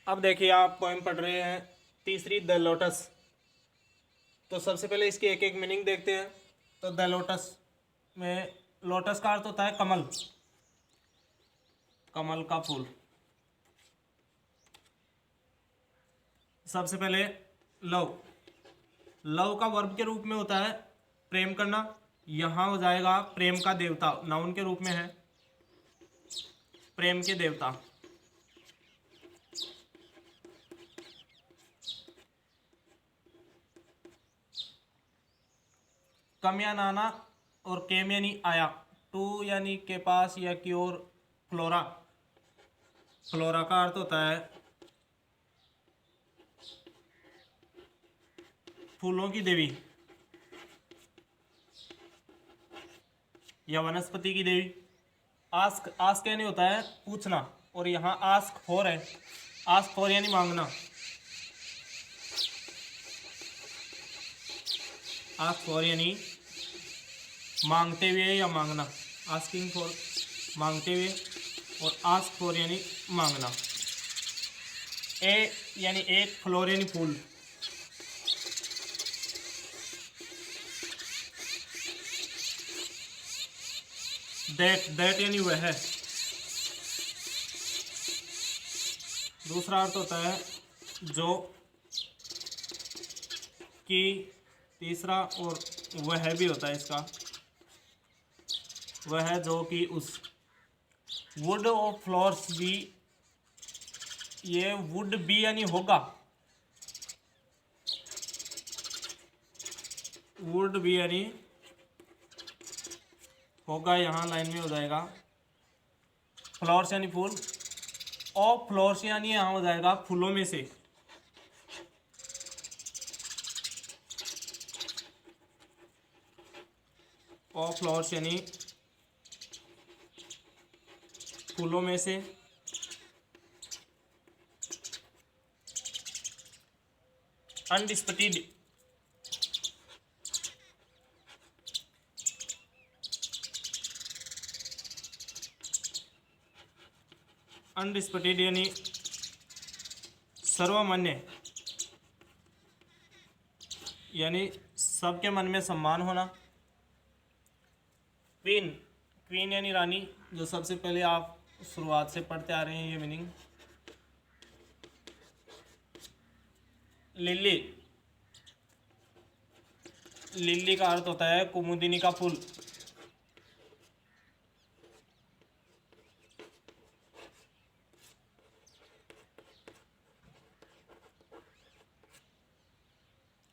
अब देखिए, आप पोएम पढ़ रहे हैं तीसरी, द लोटस। तो सबसे पहले इसकी एक एक मीनिंग देखते हैं। तो द लोटस में लोटस का अर्थ होता है कमल, कमल का फूल। सबसे पहले लव, लव का वर्ब के रूप में होता है प्रेम करना। यहां हो जाएगा प्रेम का देवता, नाउन के रूप में है, प्रेम के देवता। कम या नाना और केम यानी आया, टू यानी के पास या की ओर, फ्लोरा, फ्लोरा का अर्थ होता है फूलों की देवी या वनस्पति की देवी। आस्क, आस्क यानी होता है पूछना, और यहाँ आस्क फॉर है, आस्क फॉर यानी मांगना, आस्क फॉर यानी मांगते हुए या मांगना, आस्किंग फॉर मांगते हुए, और आस्क फॉर यानी मांगना। ए यानी एक, फ्लोर यानी फूल। दैट, दैट यानी वह है। दूसरा अर्थ होता है जो, कि, तीसरा और वह भी होता है इसका, वह है जो कि उस। वुड और फ्लोर्स भी, ये वुड भी यानी होगा, वुड भी यानी होगा, यहाँ लाइन में हो जाएगा। फ्लावर्स यानी फूल, और फ्लावर्स यानी यहाँ हो जाएगा फूलों में से। और फ्लावर्स यानी फूलों में से। अनडिस्प्यूटेड, अनडिस्प्यूटेड यानी सर्वमान्य, यानी सबके मन में सम्मान होना। क्वीन, क्वीन यानी रानी, जो सबसे पहले आप शुरुआत से पढ़ते आ रहे हैं ये मीनिंग। लिली, लिली का अर्थ होता है कुमुदिनी का फूल।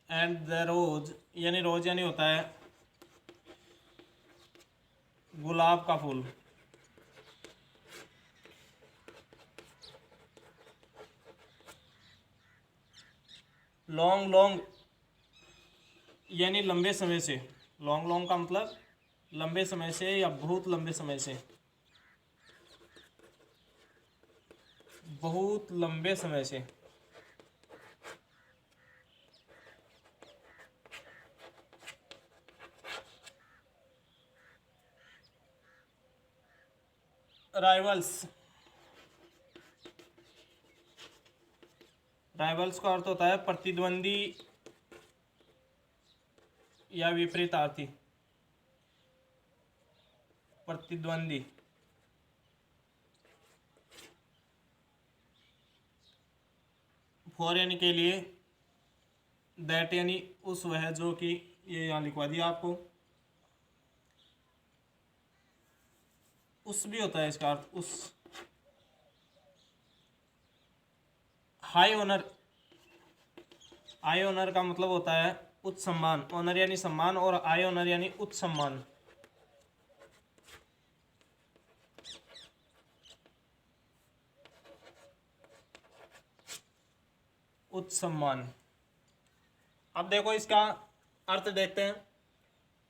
एंड द रोज यानी रोज यानी होता है गुलाब का फूल। लॉन्ग, लॉन्ग यानी लंबे समय से, लॉन्ग, लॉन्ग का मतलब लंबे समय से या बहुत लंबे समय से, बहुत लंबे समय से। राइवल्स, राइवल्स का अर्थ होता है प्रतिद्वंदी या विपरीतार्थी, प्रतिद्वंदी। फॉर यानी के लिए, दैट यानी उस वह जो कि, ये यहाँ लिखवा दिया आपको। उस भी होता है इसका अर्थ, उस। हाई ऑनर, हाई ऑनर का मतलब होता है उच्च सम्मान, ऑनर यानी सम्मान, और हाई ऑनर यानी उच्च सम्मान। उच्च सम्मान। अब देखो इसका अर्थ देखते हैं।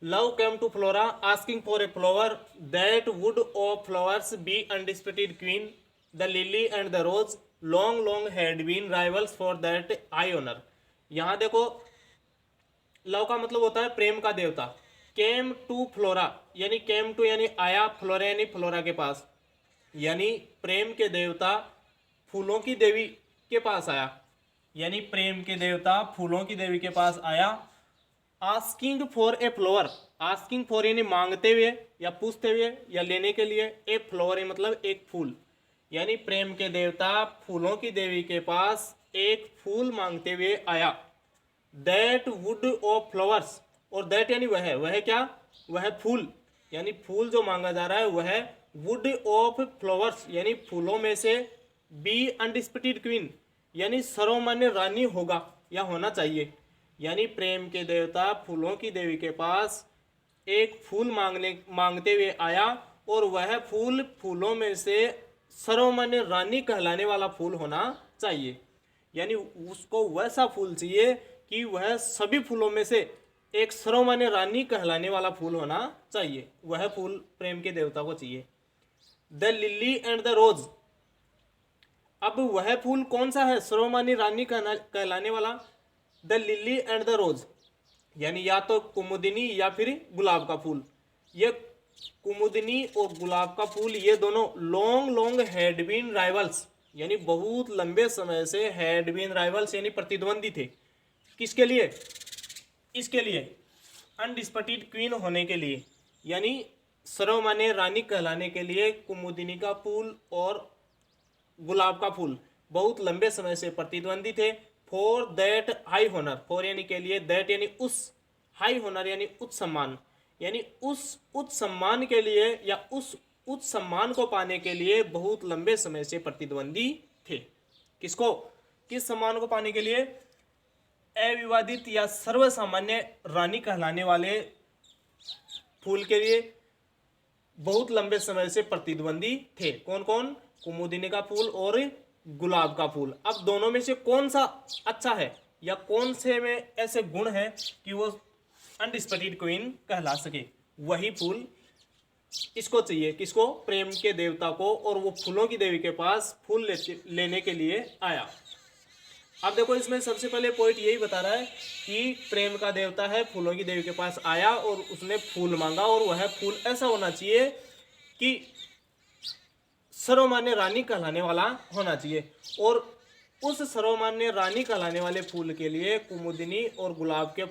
Love came to Flora asking for a flower that would of flowers be undisputed queen, the lily and the rose long long had been rivals for that high honour. यहाँ देखो, लव का मतलब होता है प्रेम का देवता। केम टू फ्लोरा यानी came to यानी आया, फ्लोरा यानी फ्लोरा के पास, यानी प्रेम के देवता, फूलों की देवी के पास आया, यानी प्रेम के देवता फूलों की देवी के पास आया। Asking for a flower, asking for यानी मांगते हुए या पूछते हुए या लेने के लिए, ए फ्लावर मतलब एक फूल, यानी प्रेम के देवता फूलों की देवी के पास एक फूल मांगते हुए आया। दैट वुड ऑफ फ्लावर्स, और दैट यानी वह क्या, वह फूल, यानी फूल जो मांगा जा रहा है वह वुड ऑफ फ्लावर्स यानी फूलों में से, बी अनडिस्प्यूटेड क्वीन यानी सर्वमान्य रानी होगा या होना चाहिए। यानी प्रेम के देवता फूलों की देवी के पास एक फूल मांगते हुए आया, और वह फूल फूलों में से सर्वमान्य रानी कहलाने वाला फूल होना चाहिए। यानी उसको वैसा फूल चाहिए कि वह सभी फूलों में से एक सर्वमान्य रानी कहलाने वाला फूल होना चाहिए, वह फूल प्रेम के देवता को चाहिए। द लिली एंड द रोज, अब वह फूल कौन सा है सर्वमान्य रानी कहलाने वाला, द लिली एंड द रोज, यानी या तो कुमुदिनी या फिर गुलाब का फूल। ये कुमुदिनी और गुलाब का फूल ये दोनों लॉन्ग हैड बीन राइवल्स, यानी बहुत लंबे समय से हैड बीन राइवल्स यानी प्रतिद्वंदी थे। किसके लिए, इसके लिए अनडिस्प्यूटेड क्वीन होने के लिए, यानी सर्वमान्य रानी कहलाने के लिए कुमुदिनी का फूल और गुलाब का फूल बहुत लंबे समय से प्रतिद्वंदी थे। For that high honour, for यानी के लिए, दैट यानी उस, हाई होनर यानी उच्च सम्मान, यानी उस उच्च सम्मान के लिए या उस उच्च सम्मान को पाने के लिए बहुत लंबे समय से प्रतिद्वंदी थे। किसको, किस सम्मान को पाने के लिए, अविवादित या सर्वसामान्य रानी कहलाने वाले फूल के लिए बहुत लंबे समय से प्रतिद्वंदी थे। कौन कौन, कुमुदिनी का फूल और गुलाब का फूल। अब दोनों में से कौन सा अच्छा है या कौन से में ऐसे गुण हैं कि वो अनडिस्प्यूटेड क्वीन कहला सके, वही फूल इसको चाहिए, किसको, प्रेम के देवता को, और वो फूलों की देवी के पास फूल लेने के लिए आया। अब देखो इसमें सबसे पहले पॉइंट यही बता रहा है कि प्रेम का देवता है फूलों की देवी के पास आया और उसने फूल मांगा, और वह फूल ऐसा होना चाहिए कि सर्वमान्य रानी कहलाने वाला होना चाहिए। और उस सर्वमान्य रानी कहलाने वाले फूल के लिए कुमुदिनी और गुलाब का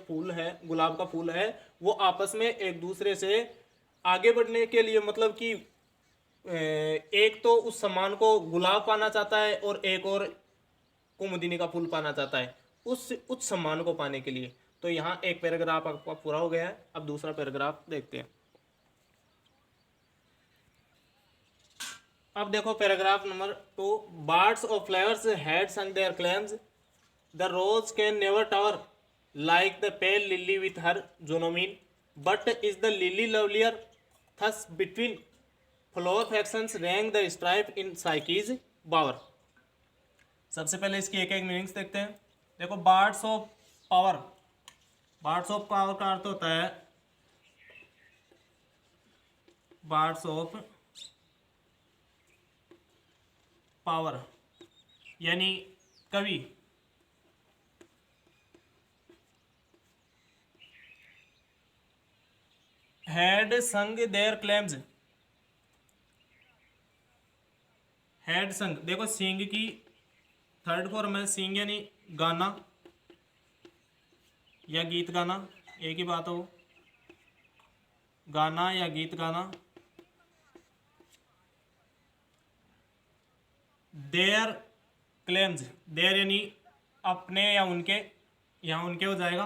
फूल है, वो आपस में एक दूसरे से आगे बढ़ने के लिए, मतलब कि एक तो उस सम्मान को गुलाब पाना चाहता है और एक और कुमुदिनी का फूल पाना चाहता है उस उच्च सम्मान को पाने के लिए। तो यहाँ एक पैराग्राफ आपका पूरा हो गया है। अब दूसरा पैराग्राफ देखते हैं। अब देखो paragraph number 2, birds of flowers had sung their claims, the rose can never tower like the pale lily with her Juno mien, but is the lily lovelier, thus between flower factions rank the strife in साइकीज bower. सबसे पहले इसकी एक एक meanings देखते हैं। देखो birds of power, birds of power का अर्थ होता है बर्ड्स ऑफ पावर यानी कवि, had sung their claims, had संग, देखो सिंग की थर्ड फॉर्म है, सिंग यानी गाना या गीत गाना, एक ही बात हो, गाना या गीत गाना। देयर क्लेम्स, देयर यानी अपने या उनके, यहाँ उनके हो जाएगा।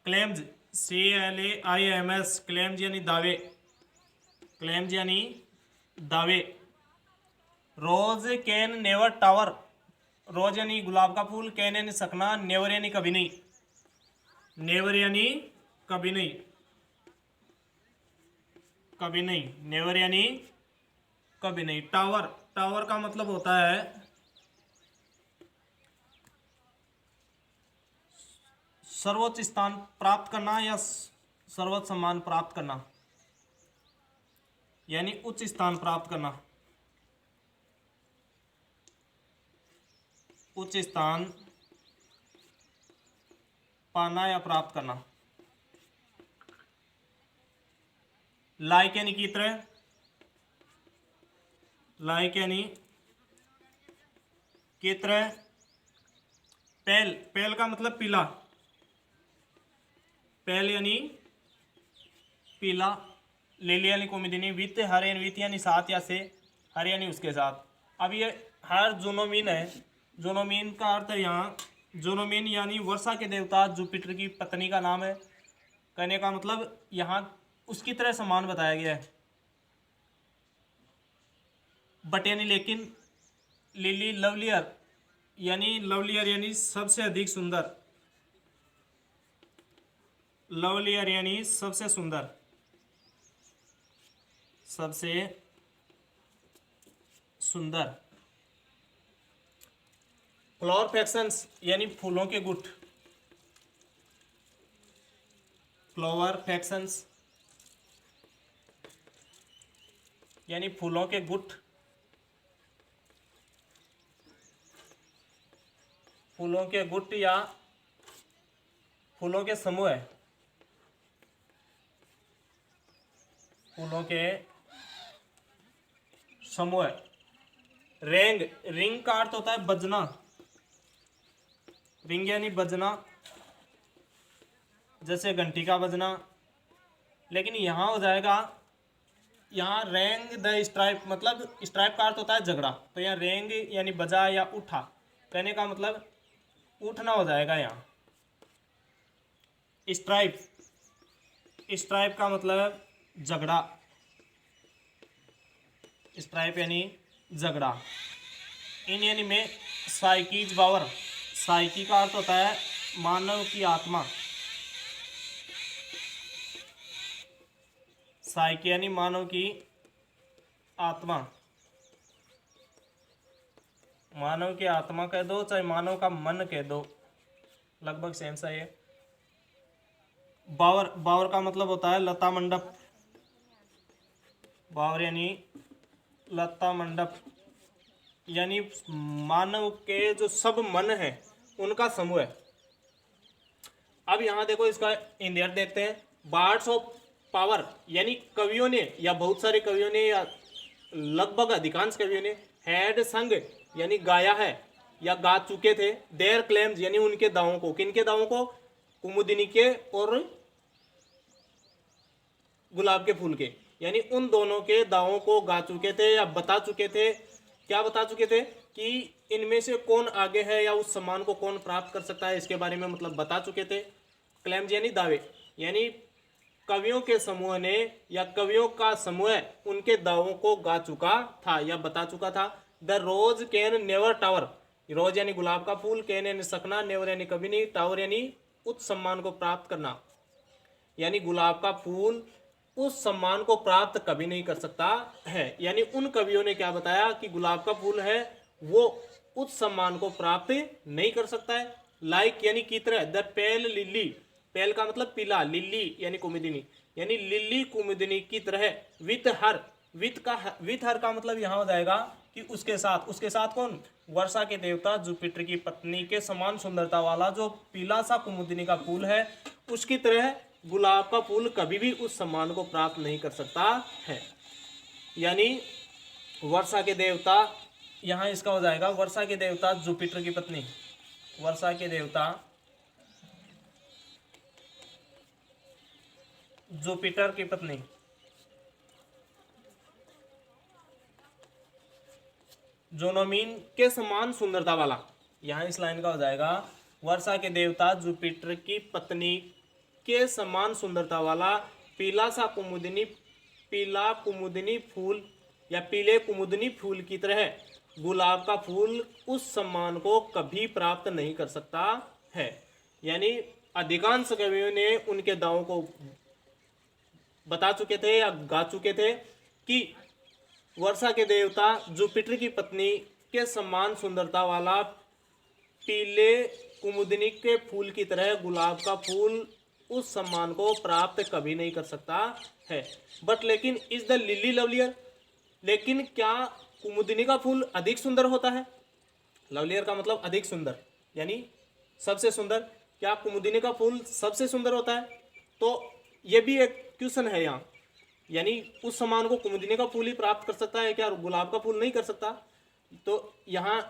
क्लेम्स CLAIMS, क्लेम्स यानी दावे, क्लेम्स यानी दावे। रोज कैन नेवर टावर, रोज यानी गुलाब का फूल, कैन यानी सकना, नेवर यानी कभी नहीं, नेवर यानी कभी नहीं, कभी नहीं, नेवर यानी कभी नहीं। टावर, टावर का मतलब होता है सर्वोच्च स्थान प्राप्त करना या सर्वोच्च सम्मान प्राप्त करना, यानी उच्च स्थान प्राप्त करना, उच्च स्थान पाना या प्राप्त करना। लाइक यानी की तरह, लाइक यानी की तरह, पेल, पेल का मतलब पीला, पेल यानी पीला। लिली यानी कुमुदिनी, विथ हर यानी विथ यानी साथ या से, हर यानी उसके साथ। अब ये हर जोनोमीन है। जोनोमीन का अर्थ यहाँ, जोनोमीन यानी वर्षा के देवता जुपिटर की पत्नी का नाम है। कहने का मतलब यहाँ उसकी तरह समान बताया गया है, बट यानी लेकिन। लिली लवलियर यानी लवलियर यानी सबसे अधिक सुंदर, लवलियर यानी सबसे सुंदर, सबसे सुंदर। फ्लावर फ्रैक्शंस यानी फूलों के गुट, फ्लावर फ्रैक्शंस यानी फूलों के गुट, फूलों के गुट या फूलों के समूह, फूलों के समूह। रेंग, रिंग का अर्थ होता है बजना, रिंग यानी बजना, जैसे घंटी का बजना। लेकिन यहाँ हो जाएगा, यहाँ रेंग द स्ट्राइप, मतलब स्ट्राइप का अर्थ होता है झगड़ा, तो यहाँ रेंग यानी बजा या उठा, कहने का मतलब उठना हो जाएगा यहाँ। स्ट्राइप, स्ट्राइप का मतलब झगड़ा, स्ट्राइप यानी झगड़ा। इन यानी में साइकीज बावर, साइकी का अर्थ होता है मानव की आत्मा, साइकी यानी मानव की आत्मा। मानव की आत्मा कह दो चाहे मानव का मन कह दो, लगभग सेम सा है। बावर, बावर का मतलब होता है लता मंडप, बावर यानी लता मंडप, यानी मानव के जो सब मन है उनका समूह है। अब यहाँ देखो इसका इंडियन देखते हैं। बार्ड्स ऑफ पावर यानी कवियों ने, या बहुत सारे कवियों ने, या लगभग अधिकांश कवियों ने हैड संग यानी गाया है या गा चुके थे। देयर क्लेम्स यानी उनके दावों को, किनके दावों को? कुमुदिनी के और गुलाब के फूल के, यानी उन दोनों के दावों को गा चुके थे या बता चुके थे। क्या बता चुके थे? कि इनमें से कौन आगे है या उस सम्मान को कौन प्राप्त कर सकता है, इसके बारे में मतलब बता चुके थे। क्लेम्स यानी दावे, यानी कवियों के समूह ने या कवियों का समूह उनके दावों को गा चुका था या बता चुका था। The rose can never tower, rose यानी गुलाब का फूल, कैन यानी सकना, नेवर यानी कभी नहीं, टावर यानी उच्च सम्मान को प्राप्त करना, यानी गुलाब का फूल उस सम्मान को प्राप्त कभी नहीं कर सकता है। यानी उन कवियों ने क्या बताया कि गुलाब का फूल है वो उच्च सम्मान को प्राप्त नहीं कर सकता है। लाइक यानी की तरह, द पेल लिली, पेल का मतलब पीला, लिली यानी कुमुदिनी, यानी लिली कुमुदिनी की तरह, विथ हर, विथ हर का मतलब यहाँ हो जाएगा कि उसके साथ, उसके साथ कौन? वर्षा के देवता जुपिटर की पत्नी के समान सुंदरता वाला जो पीला सा कुमुदिनी का फूल है, उसकी तरह गुलाब का फूल कभी भी उस सम्मान को प्राप्त नहीं कर सकता है। यानी वर्षा के देवता, यहाँ इसका हो जाएगा वर्षा के देवता जुपिटर की पत्नी, वर्षा के देवता जुपिटर की पत्नी, जोनोमीन के समान सुंदरता वाला। यहाँ इस लाइन का हो जाएगा वर्षा के देवता जुपिटर की पत्नी के समान सुंदरता वाला पीला सा कुमुदिनी, पीला कुमुदिनी फूल या पीले कुमुदिनी फूल की तरह गुलाब का फूल उस सम्मान को कभी प्राप्त नहीं कर सकता है। यानी अधिकांश कवियों ने उनके दावों को बता चुके थे या गा चुके थे कि वर्षा के देवता जुपिटर की पत्नी के समान सुंदरता वाला पीले कुमुदिनी के फूल की तरह गुलाब का फूल उस सम्मान को प्राप्त कभी नहीं कर सकता है। बट लेकिन इज द लिली लवलियर, लेकिन क्या कुमुदिनी का फूल अधिक सुंदर होता है? लवलियर का मतलब अधिक सुंदर, यानी सबसे सुंदर। क्या कुमुदिनी का फूल सबसे सुंदर होता है? तो ये भी एक क्वेश्चन है यहाँ, यानी उस सम्मान को कुमुदिनी का फूल ही प्राप्त कर सकता है क्या, गुलाब का फूल नहीं कर सकता? तो यहाँ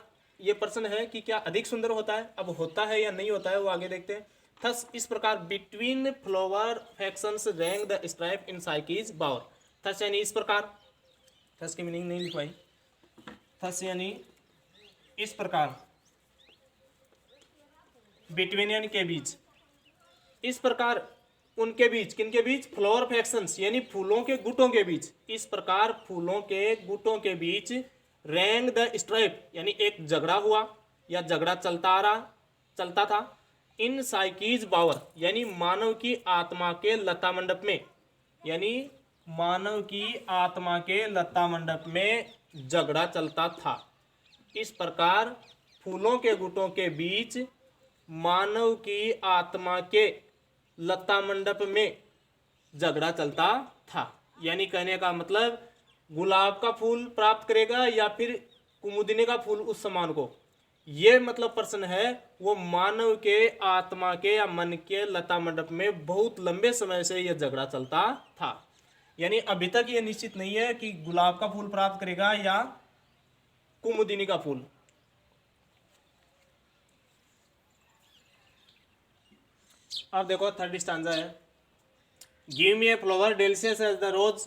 ये प्रश्न है कि क्या अधिक सुंदर होता है, अब होता है या नहीं होता है वो आगे देखते हैं। थस इस प्रकार between flower factions rank the strife in साइकीज बावर। थस यानी इस प्रकार, थस की मीनिंग नहीं लिखवाई, थस यानी इस प्रकार, बिटवीन यानी के बीच, इस प्रकार उनके बीच, किनके बीच, फ्लावर फैक्शंस यानी फूलों के गुटों के बीच, इस प्रकार फूलों के गुटों के बीच रैंक द स्ट्राइप यानी एक झगड़ा हुआ या झगड़ा चलता था इन साइकीज बावर यानी मानव की आत्मा के लता मंडप में, यानी मानव की आत्मा के लता मंडप में झगड़ा चलता था। इस प्रकार फूलों के गुटों के बीच मानव की आत्मा के लता मंडप में झगड़ा चलता था। यानी कहने का मतलब गुलाब का फूल प्राप्त करेगा या फिर कुमुदिनी का फूल उस समान को, ये मतलब प्रश्न है वो मानव के आत्मा के या मन के लता मंडप में बहुत लंबे समय से यह झगड़ा चलता था। यानी अभी तक ये निश्चित नहीं है कि गुलाब का फूल प्राप्त करेगा या कुमुदिनी का फूल। अब देखो थर्ड स्टैंजा है, give me a flower delicious as the rose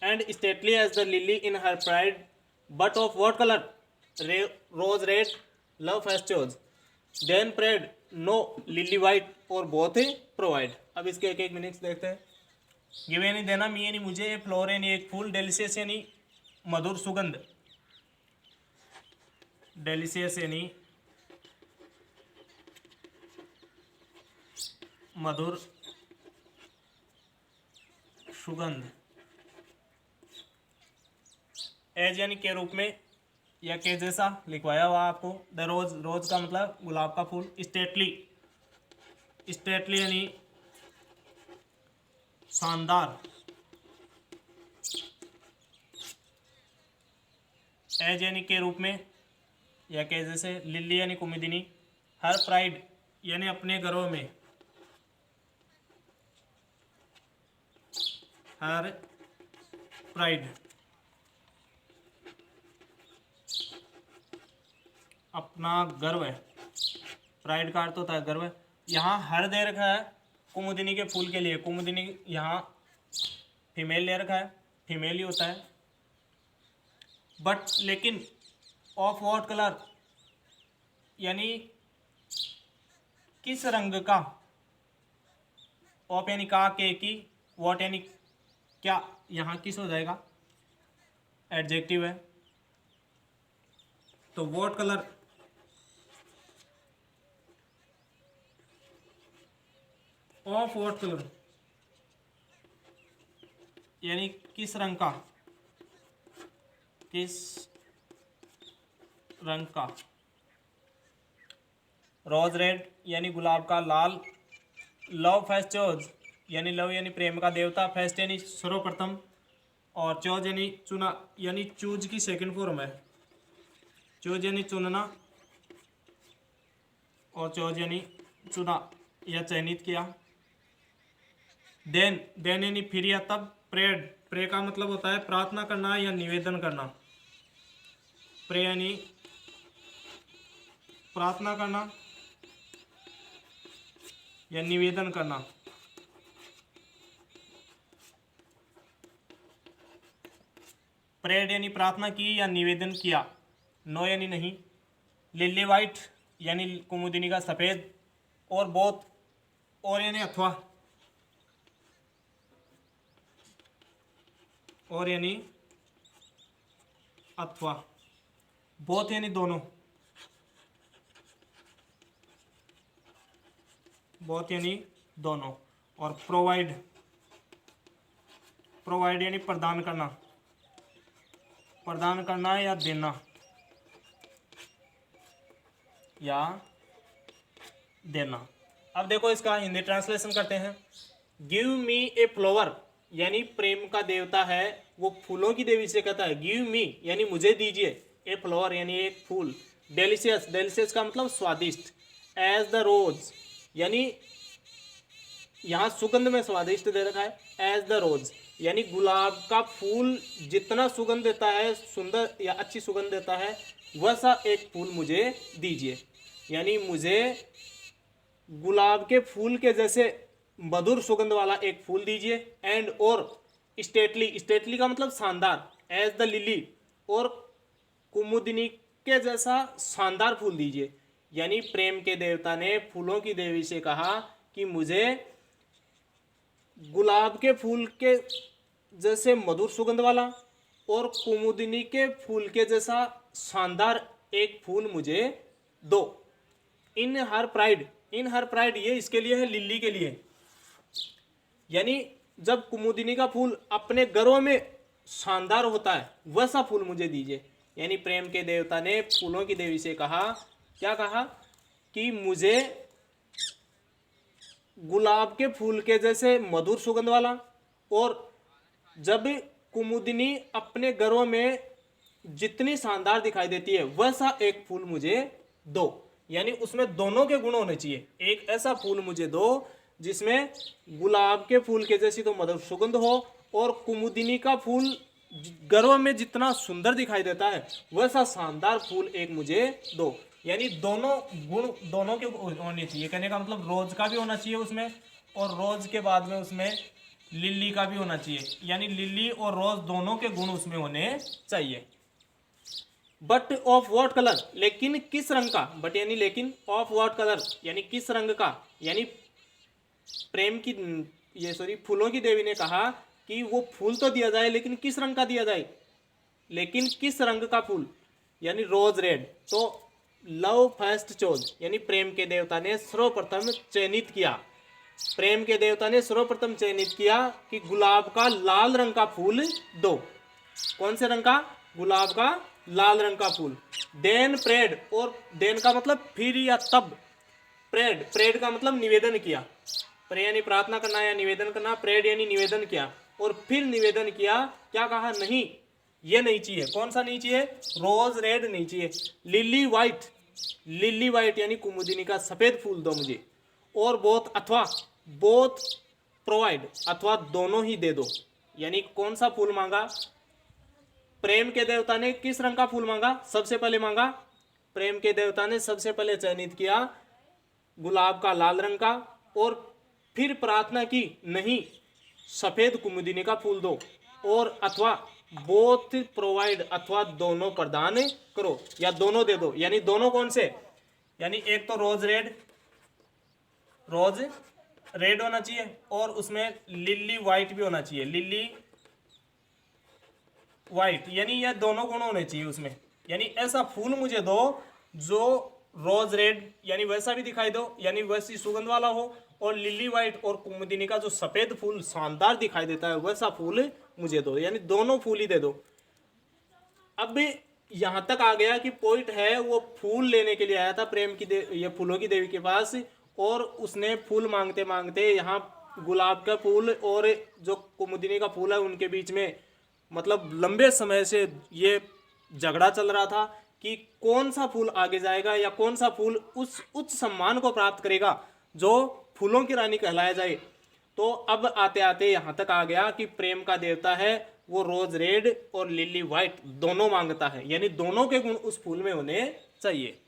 and stately as the lily in her pride but of what colour, rose red love has chose then prayed no lily white or both provide. अब इसके एक एक meanings देखते हैं। Give यानी देना, मी यानी मुझे, फ्लोर यानी एक फूल, डेलिशियस यानी मधुर सुगंध, डेलिशियस यानी मधुर सुगंध, एज यानी के रूप में या के जैसा लिखवाया हुआ आपको। द रोज, रोज का मतलब गुलाब का फूल। स्टेटली, स्टेटली यानी शानदार। एज यानी के रूप में या के जैसे। लिली यानी कुमुदिनी। हर प्राइड यानी अपने गर्व में, हर प्राइड अपना गर्व है, प्राइड का अर्थ होता है गर्व। यहाँ हर दे रखा है कुमुदिनी के फूल के लिए, कुमुदिनी यहाँ फीमेल ले रखा है, फीमेल ही होता है। बट लेकिन ऑफ व्हाट कलर यानी किस रंग का, ऑफ यानी का, के की, व्हाट यानी क्या, यहाँ किस हो जाएगा, एडजेक्टिव है। तो what colour of what colour यानी किस रंग का, किस रंग का। रोज रेड यानी गुलाब का लाल। लव फर्स्ट चोज यानी लव यानी प्रेम का देवता। फर्स्ट यानी सर्वप्रथम और चोज यानी चुना, यानी चूज की सेकंड फॉर्म है। चूज यानी चुनना और चोज यानी चुना या चयनित किया। देन, देन यानी फिर या तब। प्रेड, प्रे का मतलब होता है प्रार्थना करना या निवेदन करना। प्रे यानी प्रार्थना करना या निवेदन करना। प्रेड यानी प्रार्थना की या निवेदन किया। नो यानी नहीं। लिली वाइट यानी कुमुदिनी का सफ़ेद। और बोथ, और यानी अथवा, और यानी अथवा। बोथ यानी दोनों, बोथ यानी दोनों। और प्रोवाइड, प्रोवाइड यानी प्रदान करना, प्रदान करना या देना या देना। अब देखो इसका हिंदी ट्रांसलेशन करते हैं। गिव मी ए फ्लावर यानी प्रेम का देवता है, वो फूलों की देवी से कहता है गिव मी यानी मुझे दीजिए, ए फ्लावर यानी एक फूल। डेलिशियस, डेलिशियस का मतलब स्वादिष्ट। एज द रोज यानी यहाँ सुगंध में स्वादिष्ट दे रखा है। एज द रोज यानी गुलाब का फूल जितना सुगंध देता है, सुंदर या अच्छी सुगंध देता है, वैसा एक फूल मुझे दीजिए। यानी मुझे गुलाब के फूल के जैसे मधुर सुगंध वाला एक फूल दीजिए। एंड और स्टेटली, स्टेटली का मतलब शानदार, एज द लिली, और कुमुदिनी के जैसा शानदार फूल दीजिए। यानी प्रेम के देवता ने फूलों की देवी से कहा कि मुझे गुलाब के फूल के जैसे मधुर सुगंध वाला और कुमुदिनी के फूल के जैसा शानदार एक फूल मुझे दो। इन हर प्राइड, इन हर प्राइड ये इसके लिए है, लिली के लिए। यानी जब कुमुदिनी का फूल अपने गरों में शानदार होता है वैसा फूल मुझे दीजिए। यानी प्रेम के देवता ने फूलों की देवी से कहा, क्या कहा कि मुझे गुलाब के फूल के जैसे मधुर सुगंध वाला, और जब कुमुदिनी अपने गरों में जितनी शानदार दिखाई देती है वैसा एक फूल मुझे दो। यानी उसमें दोनों के गुण होने चाहिए। एक ऐसा फूल मुझे दो जिसमें गुलाब के फूल के जैसी तो मधुर सुगंध हो, और कुमुदिनी का फूल गरों में जितना सुंदर दिखाई देता है वैसा शानदार फूल एक मुझे दो। यानी दोनों गुण दोनों के होने चाहिए। कहने का मतलब रोज का भी होना चाहिए उसमें, और रोज के बाद में उसमें लिली का भी होना चाहिए। यानी लिली और रोज दोनों के गुण उसमें होने चाहिए। बट ऑफ व्हाट कलर, लेकिन किस रंग का, बट यानी लेकिन, ऑफ व्हाट कलर यानी किस रंग का। यानी प्रेम की ये सॉरी फूलों की देवी ने कहा कि वो फूल तो दिया जाए लेकिन किस रंग का दिया जाए, लेकिन किस रंग का फूल, यानी रोज रेड। तो लव फर्स्ट चोज, यानी प्रेम के देवता ने सर्वप्रथम चयनित किया, प्रेम के देवता ने सर्वप्रथम चयनित किया कि गुलाब का लाल रंग का फूल दो। कौन से रंग का, गुलाब का लाल रंग का फूल। देन प्रेड, और देन का मतलब फिर या तब, प्रेड, प्रेड का मतलब निवेदन किया, प्रे यानी प्रार्थना करना या निवेदन करना, प्रेड यानी निवेदन किया, और फिर निवेदन किया, क्या कहा, नहीं ये नहीं चाहिए। कौन सा नहीं चाहिए, रोज रेड नहीं चाहिए, लिली व्हाइट, लिली व्हाइट यानी कुमुदिनी का सफेद फूल दो मुझे। और बोथ, अथवा बोथ प्रोवाइड, अथवा दोनों ही दे दो। यानी कौन सा फूल मांगा, प्रेम के देवता ने किस रंग का फूल मांगा, सबसे पहले मांगा, प्रेम के देवता ने सबसे पहले चयनित किया गुलाब का लाल रंग का, और फिर प्रार्थना की, नहीं सफेद कुमुदिनी का फूल दो, और अथवा बोथ प्रोवाइड, अथवा दोनों प्रदान करो या दोनों दे दो। यानी दोनों कौन से, यानी एक तो रोज रेड, रोज रेड होना चाहिए, और उसमें लिली व्हाइट भी होना चाहिए, लिली व्हाइट, यानी ये दोनों गुण होने चाहिए उसमें। यानी ऐसा फूल मुझे दो जो रोज रेड यानी वैसा भी दिखाई दो, यानी वैसी सुगंध वाला हो, और लिली व्हाइट और कुमुदिनी का जो सफेद फूल शानदार दिखाई देता है वैसा फूल मुझे दो। यानी दोनों फूल ही दे दो। अब यहां तक आ गया कि पोइट है वो फूल लेने के लिए आया था प्रेम की ये फूलों की देवी के पास, और उसने फूल मांगते मांगते यहाँ गुलाब का फूल और जो कुमुदिनी का फूल है उनके बीच में मतलब लंबे समय से ये झगड़ा चल रहा था कि कौन सा फूल आगे जाएगा या कौन सा फूल उस उच्च सम्मान को प्राप्त करेगा जो फूलों की रानी कहलाया जाए। तो अब आते आते यहाँ तक आ गया कि प्रेम का देवता है वो रोज रेड और लिली व्हाइट दोनों मांगता है, यानी दोनों के गुण उस फूल में होने चाहिए।